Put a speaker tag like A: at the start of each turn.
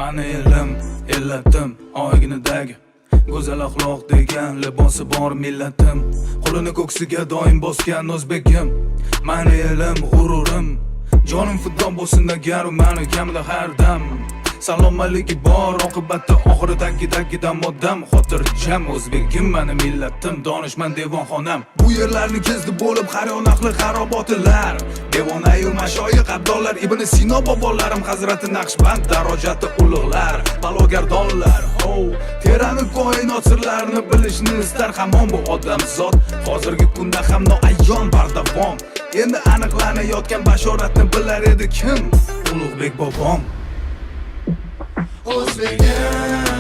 A: Mani elim, ellatim, oyginidagi go'zal axloq degan libosi bor millatim. Qo'lini ko'ksiga doim bosgan o'zbegim. Mani elim, g'ururim, jonim fido bo'lsin agar mani kamida har dam. Salomatligi bor, oqibatda oxiridagi moddam. Xotirjam o'zbegim, mani millatim, donishmand devonxonam. Bu yerlarni kezdi bo'lib har yon ahli xarobotilar. Devonayu mashoyiq abdollar, Ibn Sino bobolarim, Hazrati Naqshband darajati ulug'lar, balogardonlar. Terani koinot sirlarini bilishni istar hamon bu odamzod. Hozirgi kunda ham noayon bardavom. Endi aniqlanayotgan bashoratni bilar edi kim? Ulug'bek bobom.
B: O'zbegim